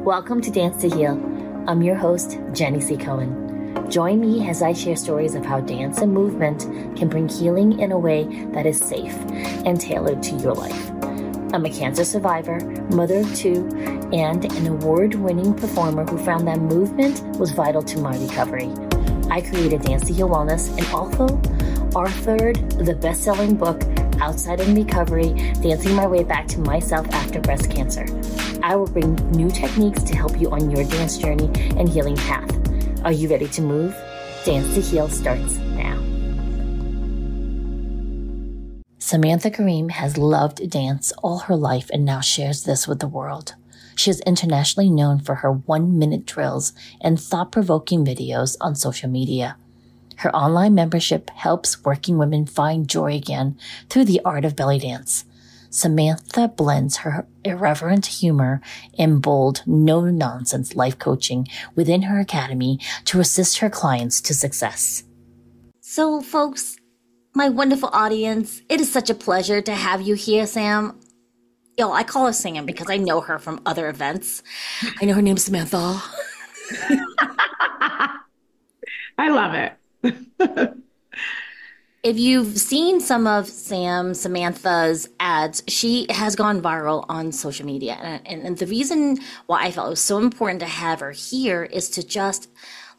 Welcome to Dance to Heal. I'm your host, Jenny C. Cohen. Join me as I share stories of how dance and movement can bring healing in a way that is safe and tailored to your life. I'm a cancer survivor, mother of two, and an award-winning performer who found that movement was vital to my recovery. I created Dance to Heal Wellness and also authored the best-selling book, Outside in Recovery, Dancing My Way Back to Myself After Breast Cancer. I will bring new techniques to help you on your dance journey and healing path. Are you ready to move? Dance to Heal starts now. Samantha Karim has loved dance all her life and now shares this with the world. She is internationally known for her 1-minute drills and thought-provoking videos on social media. Her online membership helps working women find joy again through the art of belly dance. Samantha blends her irreverent humor and bold, no-nonsense life coaching within her academy to assist her clients to success. So, folks, my wonderful audience, it is such a pleasure to have you here, Sam. I call her Sam because I know her from other events. I know her name's Samantha. I love it. If you've seen some of Samantha's ads, she has gone viral on social media. And the reason why I felt it was so important to have her here is to just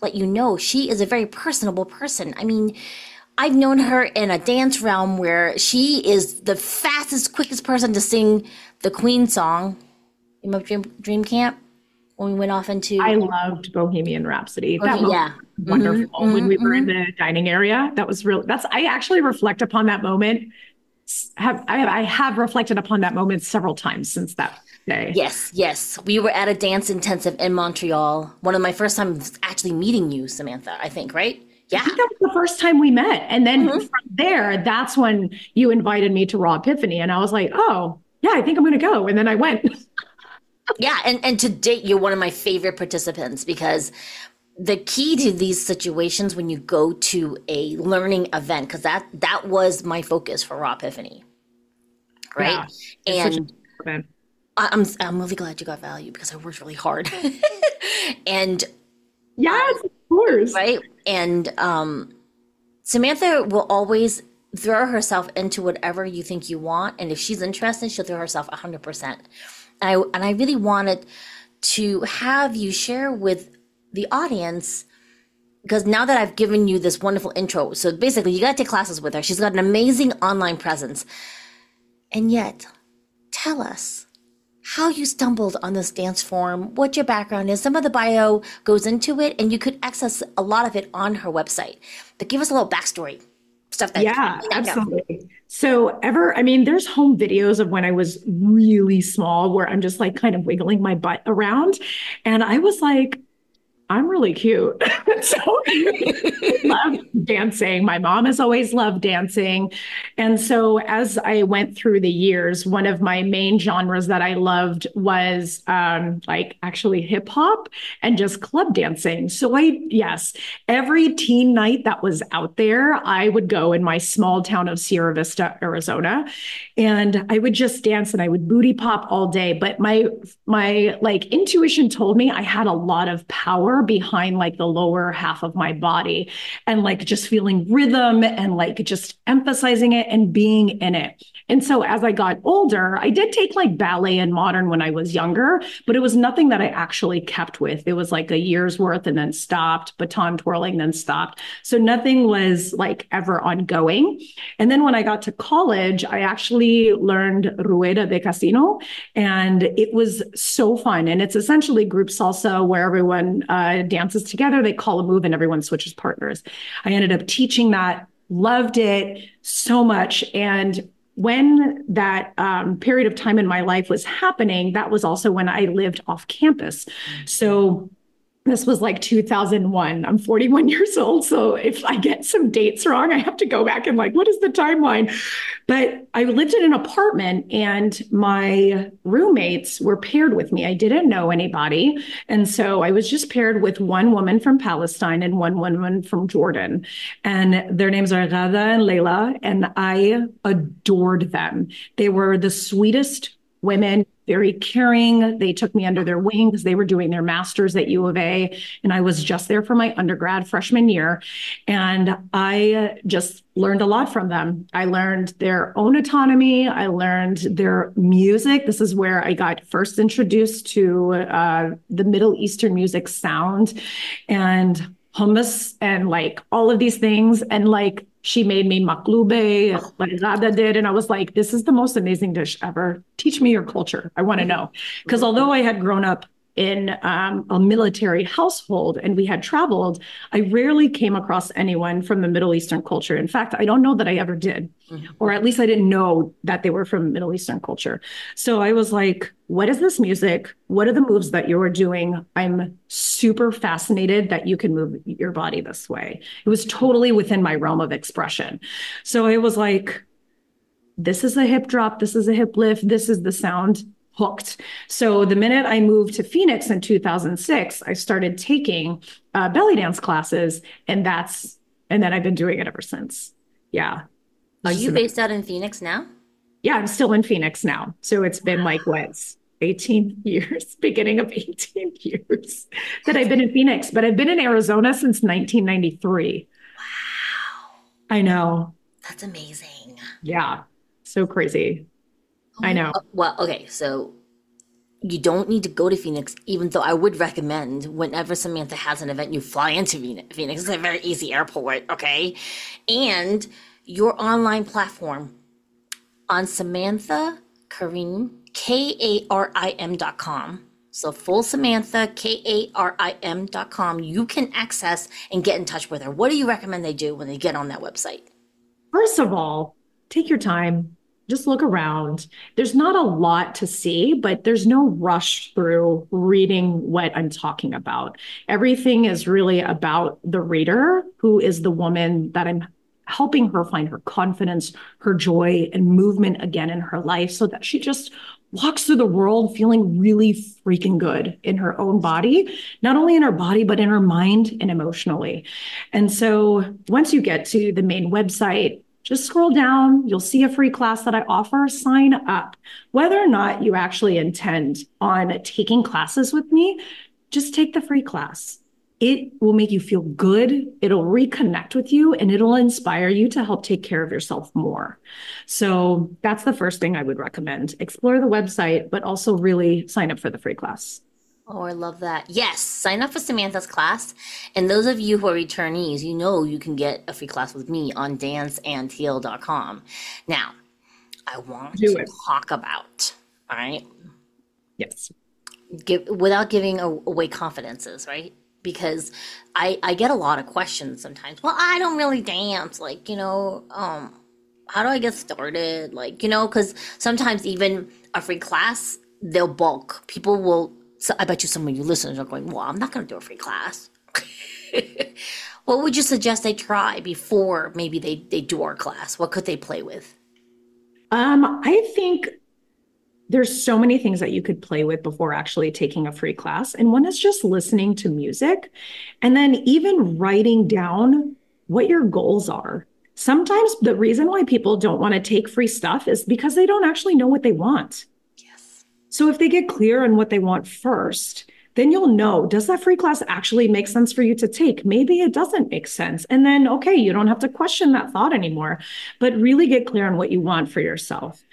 let you know she is a very personable person. I mean, I've known her in a dance realm where she is the fastest, quickest person to sing the Queen song. You remember Dream Camp? When we went off into... I loved Bohemian Rhapsody. Okay, that yeah. Was wonderful. When we were in the dining area, that was real. I actually reflect upon that moment. I have reflected upon that moment several times since that day. Yes. We were at a dance intensive in Montreal. One of my first times actually meeting you, Samantha, I think, right? Yeah. I think that was the first time we met. And then from there, that's when you invited me to Raw Epiphany. And I was like, oh, yeah, I think I'm going to go. And then I went. Yeah, and to date, you're one of my favorite participants because the key to these situations when you go to a learning event, because that was my focus for Raw Epiphany, right? Yeah, and I'm really glad you got value because I worked really hard. And yes, of course, right. And Samantha will always throw herself into whatever you think you want, and if she's interested, she'll throw herself 100%. And I really wanted to have you share with the audience, because now that I've given you this wonderful intro, so basically you got to take classes with her. She's got an amazing online presence. And yet, tell us how you stumbled on this dance form, what your background is. Some of the bio goes into it, and you could access a lot of it on her website. But give us a little backstory. Stuff that absolutely. So there's home videos of when I was really small where I'm just like kind of wiggling my butt around. And I was like, I'm really cute. So I love dancing. My mom has always loved dancing. And so as I went through the years, one of my main genres that I loved was actually hip hop and just club dancing. So every teen night that was out there, I would go in my small town of Sierra Vista, Arizona, and I would just dance and I would booty pop all day. But my intuition told me I had a lot of power behind the lower half of my body and just feeling rhythm and just emphasizing it and being in it. And so as I got older, I did take ballet and modern when I was younger, but it was nothing that I actually kept with. It was a year's worth and then stopped, baton twirling, then stopped. So nothing was ever ongoing. And then when I got to college, I actually learned Rueda de Casino, and it was so fun. And it's essentially group salsa where everyone dances together. They call a move and everyone switches partners. I ended up teaching that, loved it so much. And when that period of time in my life was happening, that was also when I lived off campus. So this was 2001. I'm 41 years old. So if I get some dates wrong, I have to go back and what is the timeline? But I lived in an apartment and my roommates were paired with me. I didn't know anybody. And so I was just paired with one woman from Palestine and one woman from Jordan. And their names are Ghada and Layla. And I adored them. They were the sweetest women, very caring. They took me under their wing because they were doing their master's at U of A. And I was just there for my undergrad freshman year. And I just learned a lot from them. I learned their own autonomy. I learned their music. This is where I got first introduced to the Middle Eastern music sound and hummus and like all of these things. And like she made me maklube, like Rada did. And I was like, this is the most amazing dish ever. Teach me your culture. I want to know. Because although I had grown up in a military household and we had traveled, I rarely came across anyone from the Middle Eastern culture. In fact, I don't know that I ever did, or at least I didn't know that they were from Middle Eastern culture. So I was like, what is this music? What are the moves that you're doing? I'm super fascinated that you can move your body this way. It was totally within my realm of expression. So I was like, this is a hip drop. This is a hip lift. This is the sound. Hooked. So the minute I moved to Phoenix in 2006, I started taking belly dance classes, and then I've been doing it ever since. Yeah. Are you based out in Phoenix now? Yeah, I'm still in Phoenix now. So it's been like, what, 18 years, beginning of 18 years that I've been in Phoenix, but I've been in Arizona since 1993. Wow. I know. That's amazing. Yeah. So crazy. I know. Well, okay, so you don't need to go to Phoenix, even though I would recommend whenever Samantha has an event, you fly into Phoenix. It's a very easy airport, okay? And your online platform on Samantha Kareem, KARIM.com. So full Samantha, KARIM.com, you can access and get in touch with her. What do you recommend they do when they get on that website? First of all, take your time. Just look around. There's not a lot to see, but there's no rush through reading what I'm talking about. Everything is really about the reader, who is the woman that I'm helping her find her confidence, her joy, and movement again in her life so that she just walks through the world feeling really freaking good in her own body, not only in her body, but in her mind and emotionally. And so once you get to the main website, just scroll down. You'll see a free class that I offer. Sign up. Whether or not you actually intend on taking classes with me, just take the free class. It will make you feel good. It'll reconnect with you and it'll inspire you to help take care of yourself more. So that's the first thing I would recommend. Explore the website, but also really sign up for the free class. Oh, I love that. Yes, sign up for Samantha's class. And those of you who are returnees, you know you can get a free class with me on danceandheal.com. Now, I want to talk about, all right? Yes. Without giving away confidences, right? Because I get a lot of questions sometimes. Well, I don't really dance. Like, how do I get started? Like, because sometimes even a free class, they'll bulk. People will. So I bet you some of you listeners are going, well, I'm not going to do a free class. What would you suggest they try before maybe they do our class? What could they play with? I think there's so many things that you could play with before actually taking a free class. And one is just listening to music and then even writing down what your goals are. Sometimes the reason why people don't want to take free stuff is because they don't actually know what they want. So if they get clear on what they want first, then you'll know, does that free class actually make sense for you to take? Maybe it doesn't make sense. And then, okay, you don't have to question that thought anymore, but really get clear on what you want for yourself.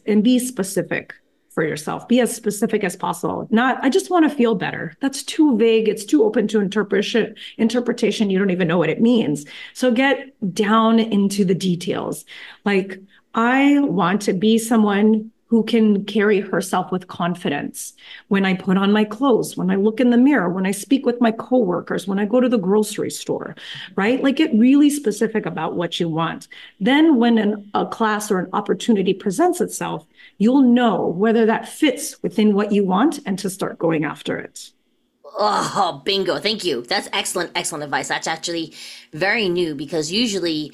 And be specific for yourself. Be as specific as possible. Not, I just want to feel better. That's too vague. It's too open to interpretation. You don't even know what it means. So get down into the details. Like, I want to be someone who can carry herself with confidence when I put on my clothes, when I look in the mirror, when I speak with my coworkers, when I go to the grocery store, right? Like, get really specific about what you want. Then when a class or an opportunity presents itself, you'll know whether that fits within what you want and to start going after it. Oh, bingo. Thank you. That's excellent, excellent advice. That's actually very new because usually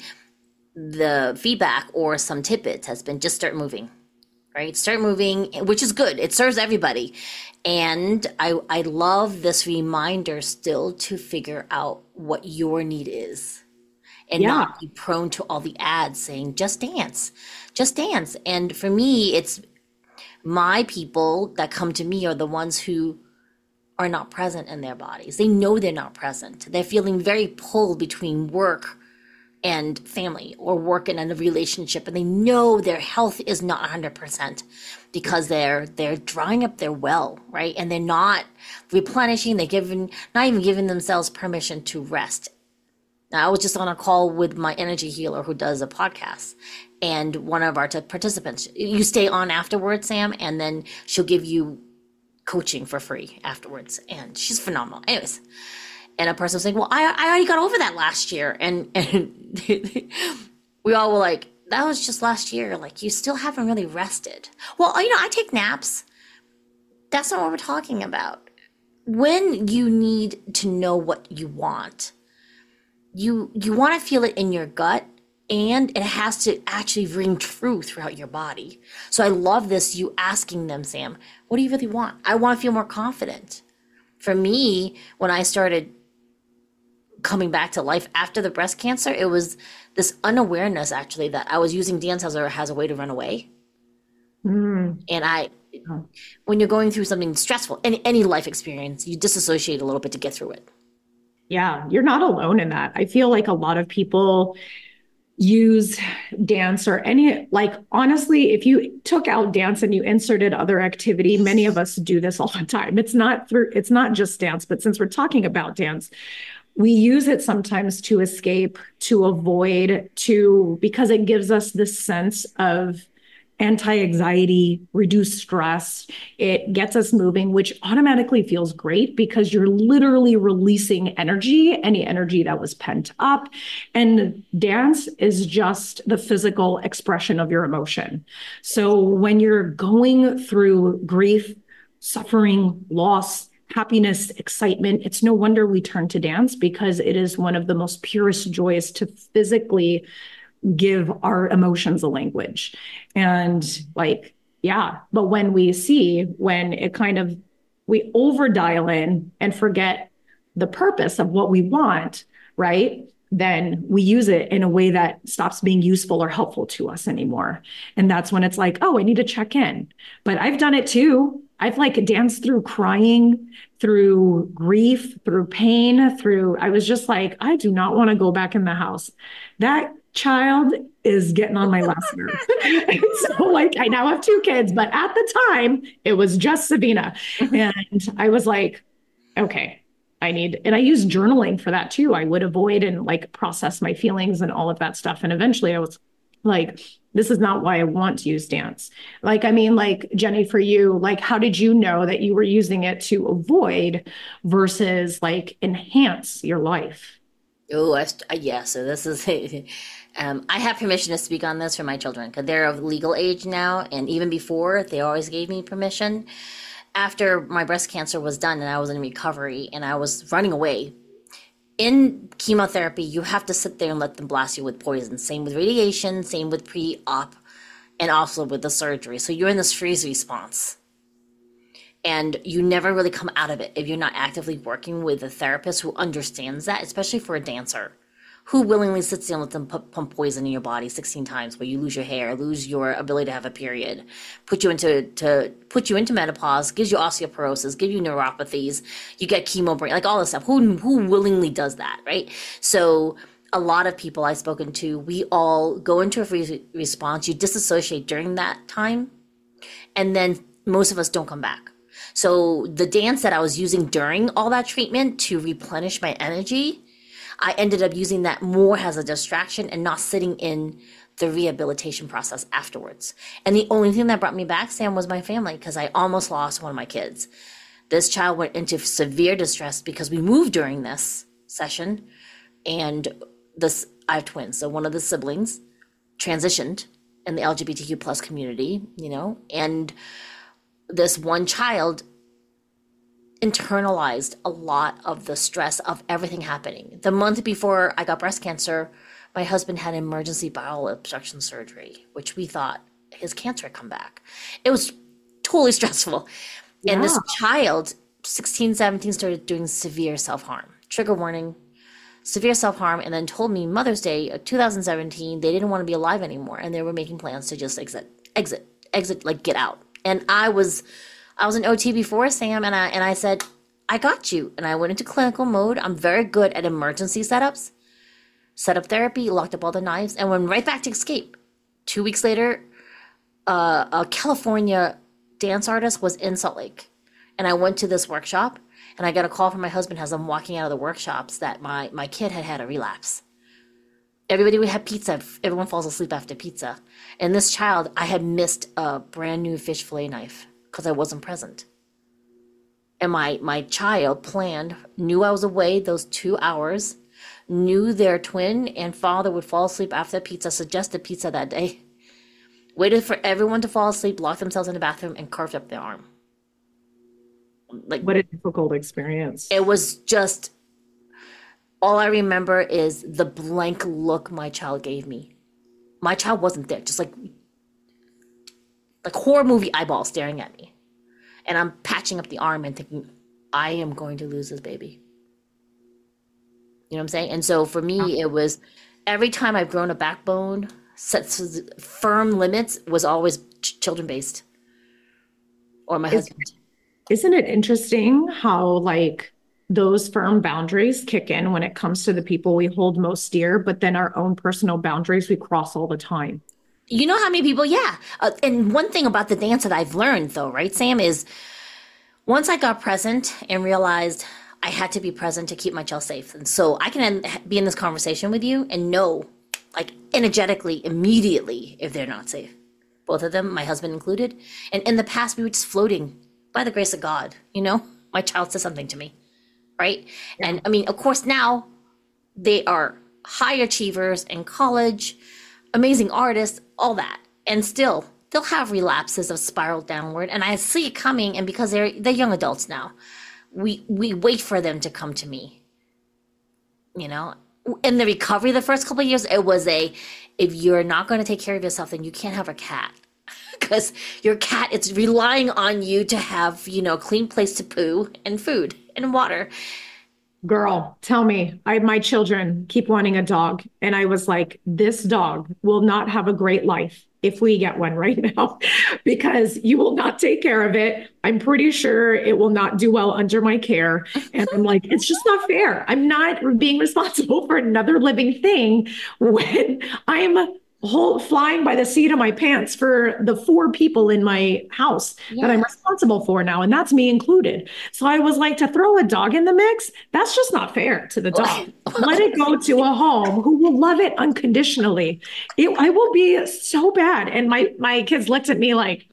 the feedback or some tidbits has been just start moving. Right? Start moving, which is good. It serves everybody. And I love this reminder still to figure out what your need is and not be prone to all the ads saying, just dance, just dance. And for me, it's My people that come to me are the ones who are not present in their bodies. They know they're not present. They're feeling very pulled between work and family, or work and a relationship, and they know their health is not 100% because they're drying up their well, right? And they're not replenishing. Not even giving themselves permission to rest. Now, I was just on a call with my energy healer who does a podcast, and one of our participants. You stay on afterwards, Sam, and then she'll give you coaching for free afterwards, and she's phenomenal. Anyways, and a person was saying, well, I already got over that last year. And we all were like, that was just last year. Like, you still haven't really rested. Well, I take naps. That's not what we're talking about. When you need to know what you want, you want to feel it in your gut, and it has to actually ring true throughout your body. So I love this, you asking them, Sam, what do you really want? I want to feel more confident. For me, when I started coming back to life after the breast cancer, it was this unawareness actually that I was using dance as a way to run away. And when you're going through something stressful, any life experience, you disassociate a little bit to get through it. Yeah, you're not alone in that. I feel like a lot of people use dance or honestly, if you took out dance and you inserted other activity, many of us do this all the time. It's not just dance, but since we're talking about dance, we use it sometimes to escape, to avoid, because it gives us this sense of anti-anxiety, reduce stress. It gets us moving, which automatically feels great because you're literally releasing energy, any energy that was pent up. And dance is just the physical expression of your emotion. So when you're going through grief, suffering, loss, happiness, excitement, it's no wonder we turn to dance, because it is one of the most purest joys to physically give our emotions a language. And but when we over dial in and forget the purpose of what we want, right? Then we use it in a way that stops being useful or helpful to us anymore. And that's when it's like, oh, I need to check in. But I've done it too. I've danced through crying, through grief, through pain, I was just like, I do not want to go back in the house. That child is getting on my last nerve. So I now have 2 kids, but at the time it was just Sabina. And I was like, okay, and I use journaling for that too. I would avoid and process my feelings and all of that stuff. And eventually I was like, this is not why I want to use dance. Jenny, for you, how did you know that you were using it to avoid versus enhance your life? Oh, yeah. So this is, I have permission to speak on this for my children because they're of legal age now. And even before, they always gave me permission. After my breast cancer was done and I was in recovery and I was running away, in chemotherapy, you have to sit there and let them blast you with poison. Same with radiation, same with pre-op, and also with the surgery. So you're in this freeze response. And you never really come out of it if you're not actively working with a therapist who understands that, especially for a dancer, who willingly sits down with them, pump poison in your body 16 times, where you lose your hair, lose your ability to have a period, put you into menopause, gives you osteoporosis, give you neuropathies, you get chemo brain, all this stuff. Who willingly does that, right? So a lot of people I've spoken to, we all go into a freeze response. You disassociate during that time, and then most of us don't come back. So the dance that I was using during all that treatment to replenish my energy, I ended up using that more as a distraction and not sitting in the rehabilitation process afterwards. And the only thing that brought me back, Sam, was my family, because I almost lost one of my kids. This child went into severe distress because we moved during this session, and I have twins. So one of the siblings transitioned in the LGBTQ plus community, and this one child internalized a lot of the stress of everything happening. The month before I got breast cancer, my husband had emergency bowel obstruction surgery, which we thought his cancer had come back. It was totally stressful. Yeah. And this child, 16, 17, started doing severe self-harm. Trigger warning, severe self-harm, and then told me Mother's Day of 2017, they didn't want to be alive anymore, and they were making plans to just exit, get out. And I was an OT before, Sam, and I said, I got you. And I went into clinical mode. I'm very good at emergency setups, set up therapy, locked up all the knives, and went right back to escape. 2 weeks later, a California dance artist was in Salt Lake. And I went to this workshop, and I got a call from my husband as I'm walking out of the workshops that my kid had a relapse. Everybody would have pizza. Everyone falls asleep after pizza. And this child, I had missed a brand new fish fillet knife because I wasn't present. And my child planned, knew I was away those 2 hours, knew their twin and father would fall asleep after pizza, suggested pizza that day, waited for everyone to fall asleep, locked themselves in the bathroom, and carved up their arm. Like, what a difficult experience. It was just, all I remember is the blank look my child gave me. My child wasn't there, just like horror movie eyeballs staring at me. And I'm patching up the arm and thinking, I am going to lose this baby. You know what I'm saying? And so for me, it was every time I've grown a backbone, set firm limits was always children-based or my husband. Isn't it interesting how like those firm boundaries kick in when it comes to the people we hold most dear, but then our own personal boundaries we cross all the time? You know how many people, yeah. And one thing about the dance that I've learned though, right, Sam, is once I got present and realized I had to be present to keep my child safe. And so I can be in this conversation with you and know, like energetically, immediately, if they're not safe. Both of them, my husband included. And in the past, we were just floating by the grace of God, you know? My child said something to me, right? Yeah. And I mean, of course, now they are high achievers in college, amazing artists, all that. And still, they'll have relapses of spiral downward. And I see it coming. And because they're young adults now, we wait for them to come to me. You know, in the recovery, the first couple of years, it was if you're not going to take care of yourself, then you can't have a cat. Because your cat, it's relying on you to have, you know, a clean place to poo and food and water. Girl, tell me, my children keep wanting a dog. And I was like, this dog will not have a great life if we get one right now, because you will not take care of it. I'm pretty sure it will not do well under my care. And I'm like, it's just not fair. I'm not being responsible for another living thing when I'm flying by the seat of my pants for the 4 people in my house that I'm responsible for now. And that's me included. So I was like, to throw a dog in the mix, that's just not fair to the dog. Let it go to a home who will love it unconditionally. I will be so bad. And my kids looked at me like,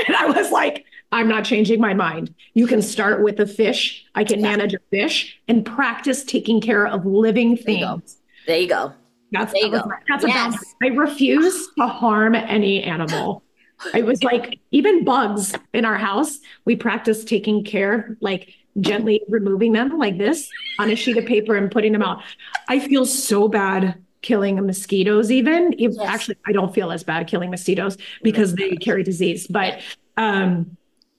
and I was like, I'm not changing my mind. You can start with a fish. I can manage a fish and practice taking care of living things. There you go. That's a boundary. I refuse to harm any animal. I was like, even bugs in our house, we practice taking care, like gently removing them like this on a sheet of paper and putting them out. I feel so bad killing mosquitoes even. Actually, I don't feel as bad killing mosquitoes because they carry disease. But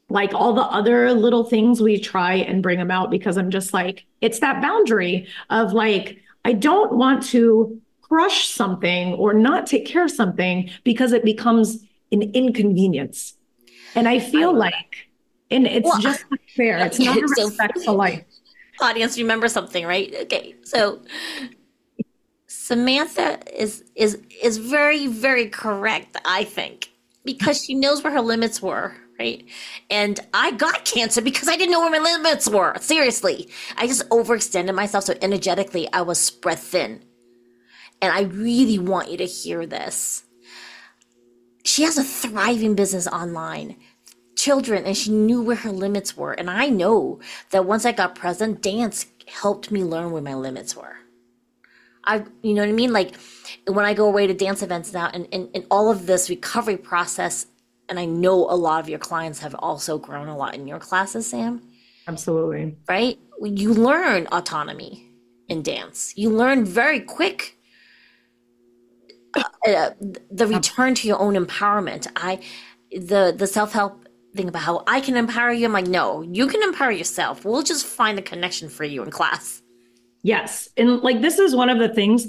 like all the other little things, we try and bring them out because I'm just like, it's that boundary of like, I don't want to crush something or not take care of something because it becomes an inconvenience. And I feel like, and it's just not fair. It's not a respectful life. Audience, remember something, right? Okay. So Samantha is very, very correct, I think, because she knows where her limits were. Right. And I got cancer because I didn't know where my limits were. Seriously. I just overextended myself. So energetically, I was spread thin. And I really want you to hear this. She has a thriving business online, children, and she knew where her limits were. And I know that once I got present, dance helped me learn where my limits were. You know what I mean? Like when I go away to dance events now and all of this recovery process, and I know a lot of your clients have also grown a lot in your classes, Sam. Absolutely. Right? You learn autonomy in dance. You learn very quick the return to your own empowerment. The self-help thing about how I can empower you. I'm like, no, you can empower yourself. We'll just find a connection for you in class. Yes. And like, this is one of the things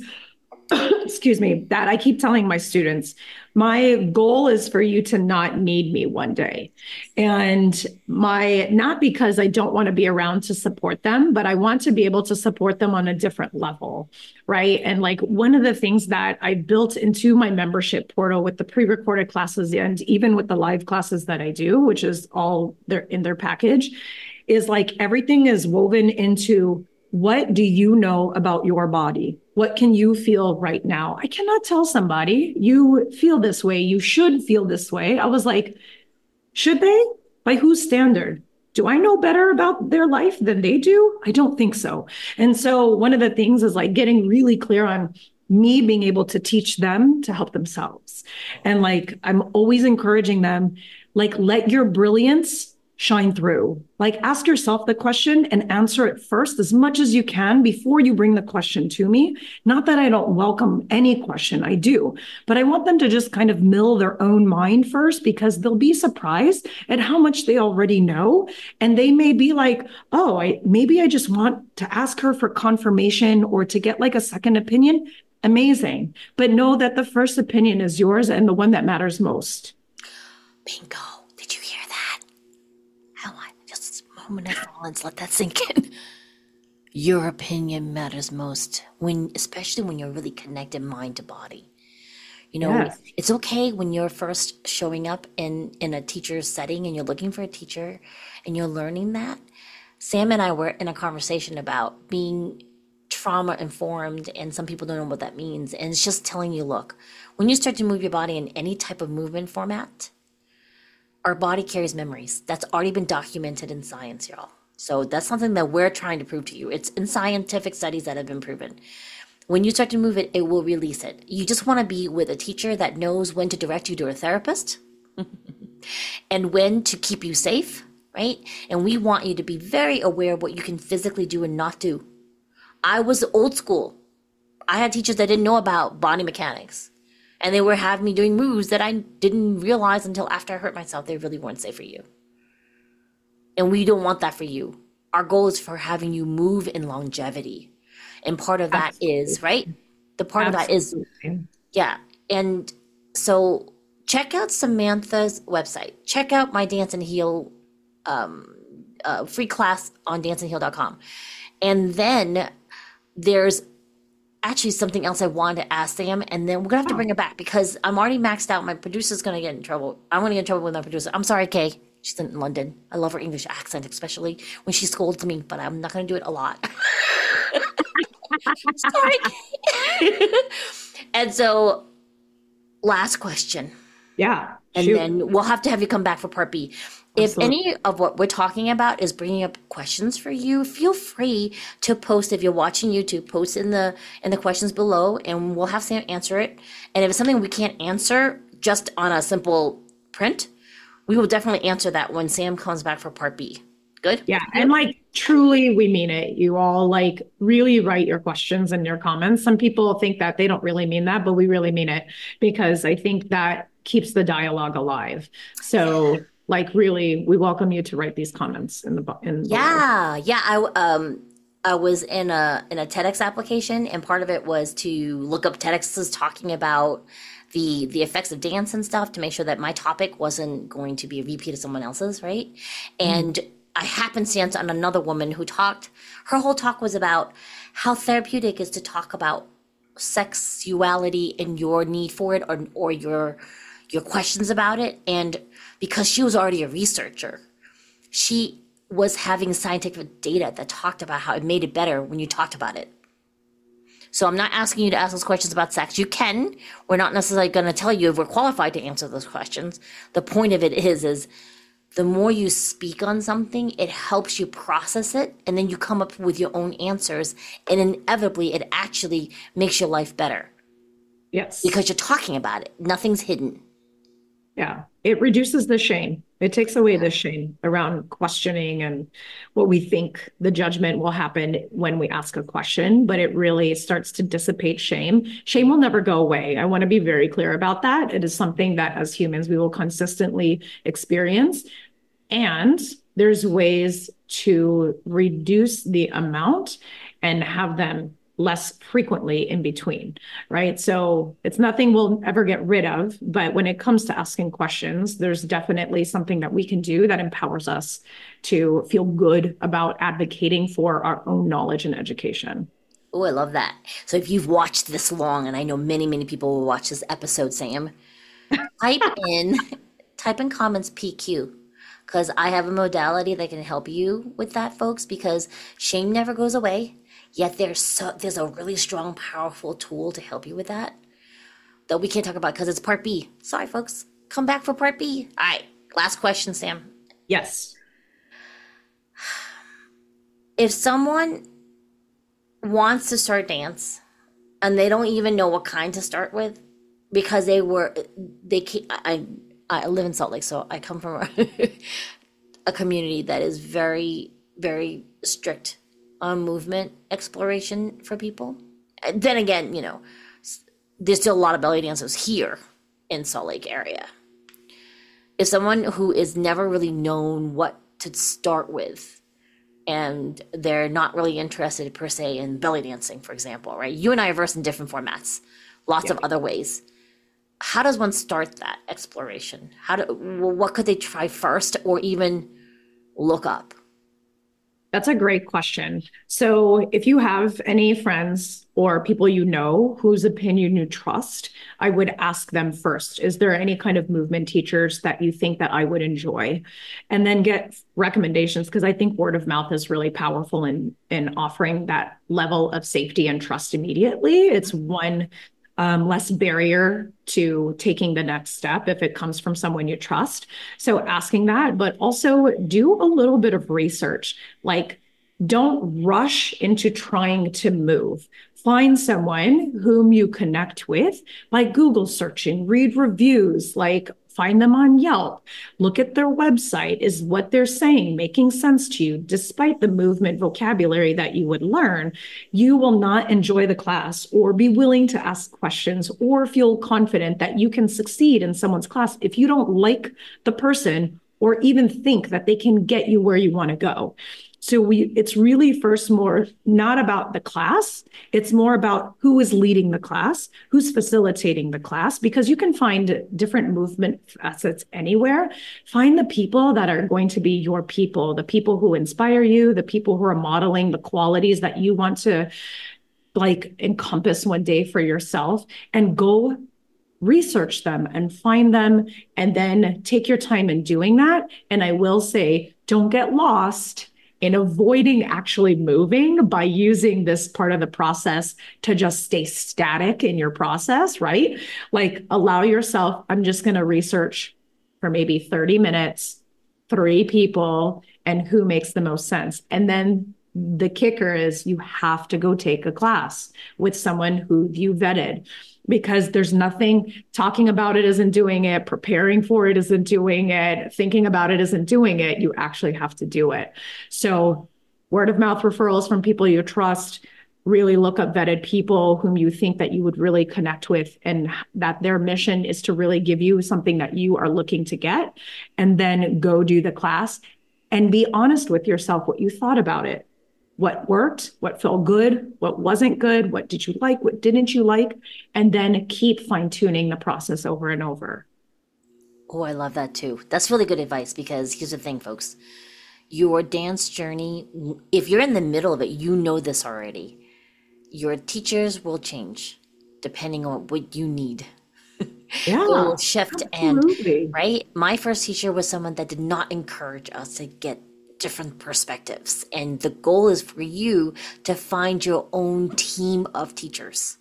excuse me, that I keep telling my students, my goal is for you to not need me one day. And not because I don't want to be around to support them, but I want to be able to support them on a different level. Right. And like one of the things that I built into my membership portal with the pre-recorded classes and even with the live classes that I do, which is all in their package, is like everything is woven into what do you know about your body? What can you feel right now? I cannot tell somebody you feel this way. You should feel this way. I was like, should they? By whose standard? Do I know better about their life than they do? I don't think so. And so one of the things is like getting really clear on me being able to teach them to help themselves. And like, I'm always encouraging them, like, let your brilliance shine through. Like, ask yourself the question and answer it first as much as you can before you bring the question to me. Not that I don't welcome any question, I do, but I want them to just kind of mill their own mind first, because they'll be surprised at how much they already know. And they may be like, oh, maybe I just want to ask her for confirmation or to get like a second opinion. Amazing. But know that the first opinion is yours and the one that matters most. Bingo. Did you hear that? Just a moment of silence, let that sink in. Your opinion matters most, especially when you're really connected mind to body. Yes. It's okay when you're first showing up in a teacher's setting and you're looking for a teacher and you're learning that. Sam and I were in a conversation about being trauma informed, and some people don't know what that means. And it's just telling you, look, when you start to move your body in any type of movement format, our body carries memories. That's already been documented in science, y'all. So that's something that we're trying to prove to you. It's in scientific studies that have been proven. When you start to move it, it will release it. You just want to be with a teacher that knows when to direct you to a therapist and when to keep you safe, right? And we want you to be very aware of what you can physically do and not do. I was old school. I had teachers that didn't know about body mechanics. And they were having me doing moves that I didn't realize until after I hurt myself. They really weren't safe for you. And we don't want that for you. Our goal is for having you move in longevity. And part of that is, right? The part of that is, yeah. And so check out Samantha's website. Check out my Dance and Heal free class on danceandheal.com. And then there's actually something else I wanted to ask Sam, and then we're gonna have to bring it back because I'm already maxed out. My producer's gonna get in trouble. I'm gonna get in trouble with my producer. I'm sorry, Kay. She's in London. I love her English accent, especially when she scolds me, but I'm not gonna do it a lot. Sorry, Kay. And so, last question. Yeah. And then we'll have to have you come back for part B. If any of what we're talking about is bringing up questions for you, feel free to post. If you're watching YouTube, post in the questions below, and we'll have Sam answer it. And if it's something we can't answer just on a simple print, we will definitely answer that when Sam comes back for part B. Good? Yeah. And like, truly, we mean it. You all like really write your questions and your comments. Some people think that they don't really mean that, but we really mean it, because I think that keeps the dialogue alive. So like, really, we welcome you to write these comments in the yeah. I was in a TEDx application, and part of it was to look up TEDx's talking about the effects of dance and stuff to make sure that my topic wasn't going to be a repeat of someone else's, right? And I happenstance on another woman who talked. Her whole talk was about how therapeutic is to talk about sexuality and your need for it, or your questions about it. And because she was already a researcher, she was having scientific data that talked about how it made it better when you talked about it. So I'm not asking you to ask those questions about sex. You can. We're not necessarily going to tell you if we're qualified to answer those questions. The point of it is the more you speak on something, it helps you process it, and then you come up with your own answers, and inevitably it actually makes your life better. Yes. Because you're talking about it. Nothing's hidden. Yeah. It reduces the shame. It takes away the shame around questioning and what we think the judgment will happen when we ask a question, but it really starts to dissipate shame. Shame will never go away. I want to be very clear about that. It is something that as humans, we will consistently experience. And there's ways to reduce the amount and have them less frequently in between, right? So it's nothing we'll ever get rid of. But when it comes to asking questions, there's definitely something that we can do that empowers us to feel good about advocating for our own knowledge and education. Oh, I love that. So if you've watched this long, and I know many, many people will watch this episode, Sam, type in type in comments PQ, because I have a modality that can help you with that, folks, because shame never goes away. Yet there's a really strong, powerful tool to help you with that we can't talk about because it's part B. Sorry, folks. Come back for part B. All right. Last question, Sam. Yes. If someone wants to start dance and they don't even know what kind to start with because I live in Salt Lake, so I come from a community that is very, very strict on movement exploration for people. And then again, there's still a lot of belly dancers here in Salt Lake area. If someone who is never really known what to start with and they're not really interested per se in belly dancing, for example, right? You and I are versed in different formats, lots of other ways. How does one start that exploration? What could they try first or even look up? That's a great question. So if you have any friends or people you know whose opinion you trust, I would ask them first, is there any kind of movement teachers that you think that I would enjoy? And then get recommendations, because I think word of mouth is really powerful in offering that level of safety and trust immediately. It's one less barrier to taking the next step if it comes from someone you trust. So asking that, but also do a little bit of research. Like, don't rush into trying to move. Find someone whom you connect with by Google searching, read reviews, like find them on Yelp, look at their website. Is what they're saying making sense to you? Despite the movement vocabulary that you would learn, you will not enjoy the class or be willing to ask questions or feel confident that you can succeed in someone's class if you don't like the person or even think that they can get you where you want to go. So it's really first more not about the class. It's more about who is leading the class, who's facilitating the class, because you can find different movement facets anywhere. Find the people that are going to be your people, the people who inspire you, the people who are modeling the qualities that you want to encompass one day for yourself, and go research them and find them, and then take your time in doing that. And I will say, don't get lost in avoiding actually moving by using this part of the process to just stay static in your process, right? Like, allow yourself, I'm just going to research for maybe 30 minutes, 3 people, and who makes the most sense. And then the kicker is you have to go take a class with someone who you vetted, because there's nothing, talking about it isn't doing it, preparing for it isn't doing it, thinking about it isn't doing it. You actually have to do it. So word of mouth referrals from people you trust, really look up vetted people whom you think that you would really connect with and that their mission is to really give you something that you are looking to get, and then go do the class and be honest with yourself what you thought about it. What worked, what felt good, what wasn't good, what did you like, what didn't you like, and then keep fine-tuning the process over and over. Oh, I love that too. That's really good advice, because here's the thing, folks. Your dance journey, if you're in the middle of it, you know this already. Your teachers will change depending on what you need. Yeah, It will shift. absolutely. And right, my first teacher was someone that did not encourage us to get different perspectives. And the goal is for you to find your own team of teachers.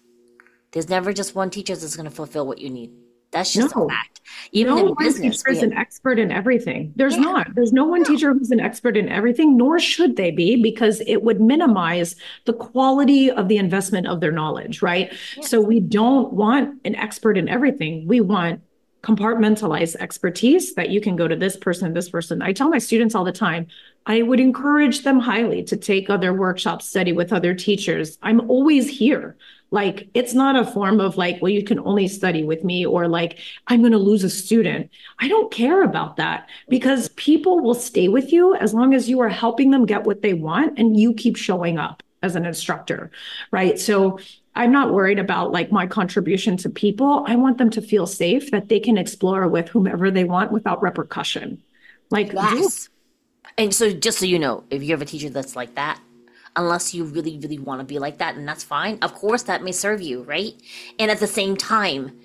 There's never just one teacher that's going to fulfill what you need. That's just a No, fact. Even no in one business, teacher we is have, an expert in everything. There's yeah, not. There's no one no, teacher who's an expert in everything, nor should they be, because it would minimize the quality of the investment of their knowledge, right? yeah. So we don't want an expert in everything. We want compartmentalized expertise that you can go to this person, this person. I tell my students all the time, I would encourage them highly to take other workshops, study with other teachers. I'm always here. Like, it's not a form of like, well, you can only study with me, or like, I'm going to lose a student. I don't care about that, because people will stay with you as long as you are helping them get what they want and you keep showing up. as an instructor, right? So I'm not worried about like my contribution to people. I want them to feel safe that they can explore with whomever they want without repercussion. Like, do Yes. And so just so you know, if you have a teacher that's like that, unless you really, really want to be like that, and that's fine. Of course, that may serve you, right? And at the same time,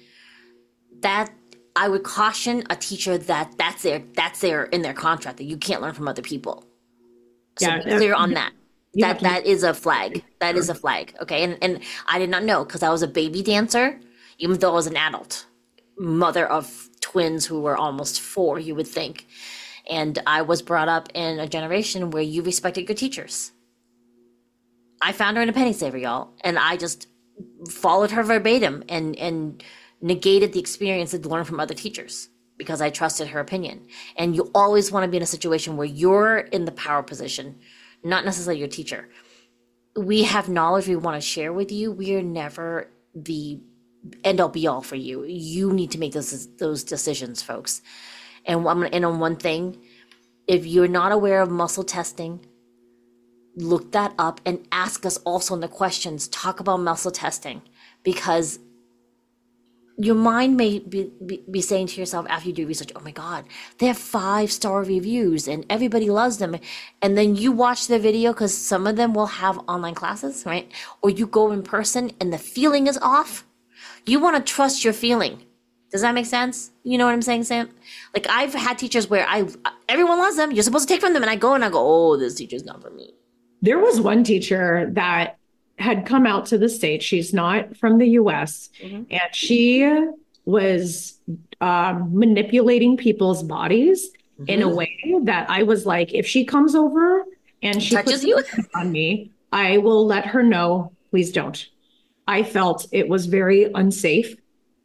that I would caution a teacher that that's their in their contract that you can't learn from other people. So yeah, be clear on that. you have That to. is a flag. That is a flag. Okay. And I did not know because I was a baby dancer, even though I was an adult, mother of twins who were almost 4, you would think. And I was brought up in a generation where you respected your teachers. I found her in a penny saver, y'all, and I just followed her verbatim and negated the experience to learn from other teachers because I trusted her opinion. And you always want to be in a situation where you're in the power position, not necessarily your teacher. We have knowledge we want to share with you. We are never the end all be all for you. You need to make those decisions, folks. And I'm going to end on one thing. If you're not aware of muscle testing, look that up and ask us also in the questions. Talk about muscle testing because your mind may be saying to yourself after you do research, oh my God, they have 5-star reviews and everybody loves them. And then you watch the video because some of them will have online classes, right? Or you go in person and the feeling is off. You want to trust your feeling. Does that make sense? You know what I'm saying, Sam? Like I've had teachers where everyone loves them. You're supposed to take from them. And I go, oh, this teacher's not for me. There was one teacher that had come out to the States. She's not from the US. And she was manipulating people's bodies in a way that I was like, if she comes over and she touches puts you her hands on me, I will let her know, please don't. I felt it was very unsafe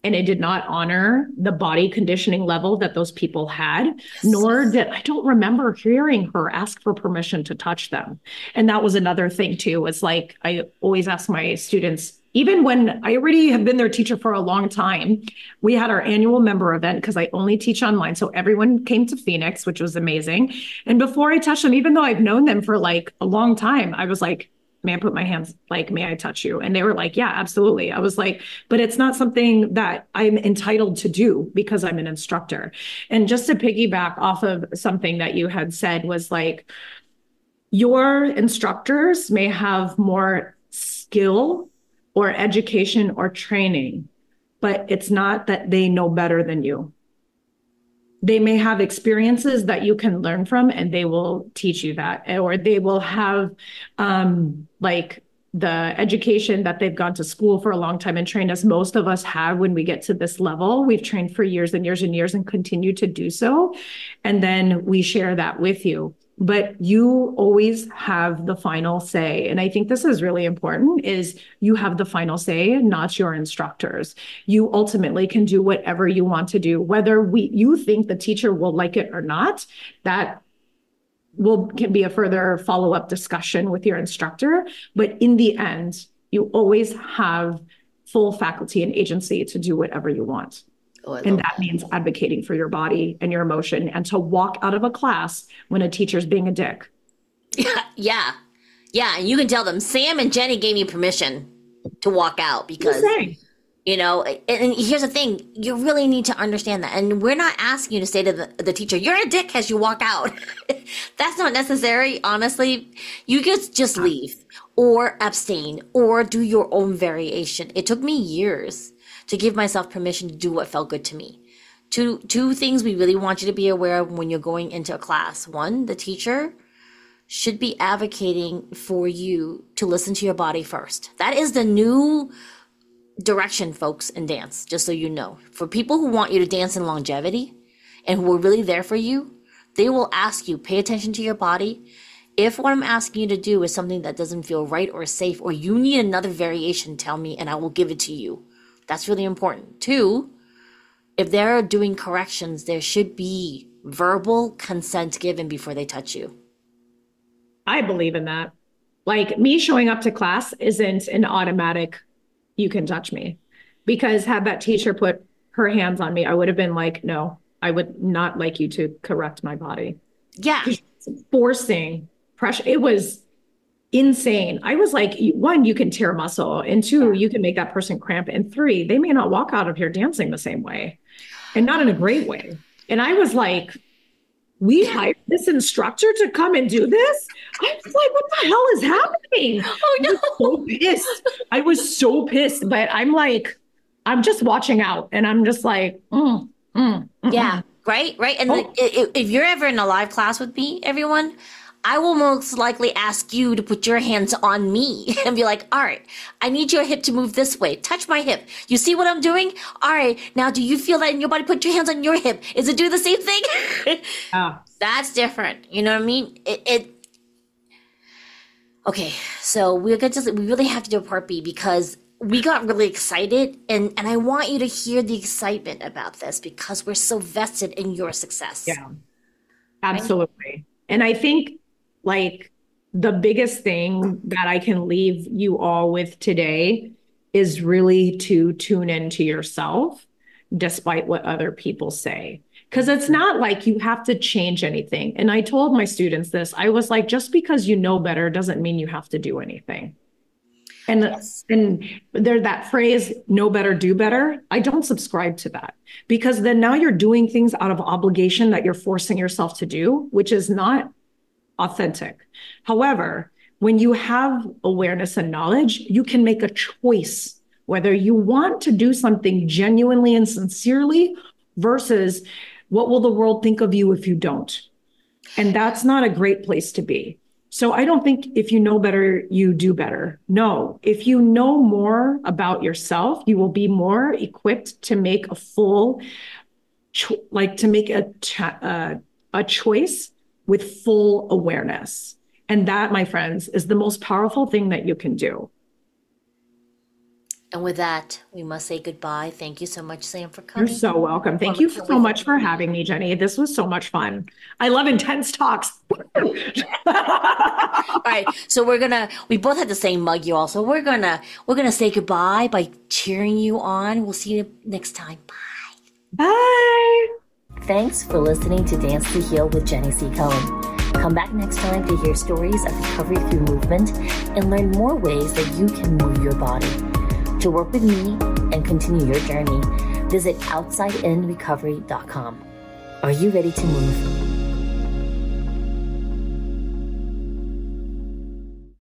and it did not honor the body conditioning level that those people had, nor did I don't remember hearing her ask for permission to touch them. And that was another thing too, was like, I always ask my students, even when I already have been their teacher for a long time, we had our annual member event because I only teach online. So everyone came to Phoenix, which was amazing. And before I touched them, even though I've known them for like a long time, I was like, may I put my hands, like, may I touch you? And they were like, yeah, absolutely. I was like, but it's not something that I'm entitled to do because I'm an instructor. And just to piggyback off of something that you had said was like, your instructors may have more skill or education or training, but it's not that they know better than you. They may have experiences that you can learn from and they will teach you that, or they will have like the education that they've gone to school for a long time and trained, as most of us have when we get to this level. We've trained for years and years and years and continue to do so. And then we share that with you. But you always have the final say. And I think this is really important, is you have the final say, not your instructors. You ultimately can do whatever you want to do, whether you think the teacher will like it or not. That can be a further follow-up discussion with your instructor. But in the end, you always have full faculty and agency to do whatever you want. Oh, and that means advocating for your body and your emotion, and to walk out of a class when a teacher's being a dick. Yeah. And you can tell them, Sam and Jenny gave me permission to walk out because, you know, and here's the thing, you really need to understand that. And we're not asking you to say to the teacher, you're a dick as you walk out. That's not necessary. Honestly, you just leave or abstain or do your own variation. It took me years to give myself permission to do what felt good to me. Two things we really want you to be aware of when you're going into a class. One, the teacher should be advocating for you to listen to your body first. That is the new direction, folks, in dance, just so you know. For people who want you to dance in longevity and who are really there for you, they will ask you, pay attention to your body. If what I'm asking you to do is something that doesn't feel right or safe, or you need another variation, tell me and I will give it to you. That's really important. 2, if they're doing corrections, there should be verbal consent given before they touch you. I believe in that. Like, me showing up to class isn't an automatic, you can touch me. Because had that teacher put her hands on me, I would have been like, no, I would not like you to correct my body. Yeah. Forcing pressure. It was insane. I was like, one, you can tear muscle, and two, you can make that person cramp, and three, they may not walk out of here dancing the same way, and not in a great way. And I was like, we hired this instructor to come and do this? I was like, what the hell is happening? Oh, no. I was so pissed. I was so pissed. But I'm like, I'm just watching out. And I'm just like, yeah, right. And if you're ever in a live class with me, everyone, I will most likely ask you to put your hands on me and be like, all right, I need your hip to move this way. Touch my hip. You see what I'm doing? All right. Now, do you feel that in your body? Put your hands on your hip. Is it do the same thing? That's different. You know what I mean? Okay. So we really have to do a part B because we got really excited and I want you to hear the excitement about this because we're so vested in your success. Yeah, absolutely. Right? And I think like the biggest thing that I can leave you all with today is really to tune into yourself despite what other people say. Because it's not like you have to change anything. And I told my students this. I was like, just because you know better doesn't mean you have to do anything. And there's that phrase, know better, do better. I don't subscribe to that because then now you're doing things out of obligation that you're forcing yourself to do, which is not authentic. However, when you have awareness and knowledge, you can make a choice whether you want to do something genuinely and sincerely versus what will the world think of you if you don't. And that's not a great place to be. So I don't think if you know better, you do better. No, if you know more about yourself, you will be more equipped to make a full, to make a choice with full awareness. And that, my friends, is the most powerful thing that you can do. And with that, we must say goodbye. Thank you so much, Sam, for coming. You're so welcome. Thank you so much for having me, Jenny. This was so much fun. I love intense talks. All right. So we both had the same mug, you all. So we're gonna say goodbye by cheering you on. We'll see you next time. Bye. Bye. Thanks for listening to Dance to Heal with Jenny C. Cohen. Come back next time to hear stories of recovery through movement and learn more ways that you can move your body. To work with me and continue your journey, visit OutsideInRecovery.com. Are you ready to move?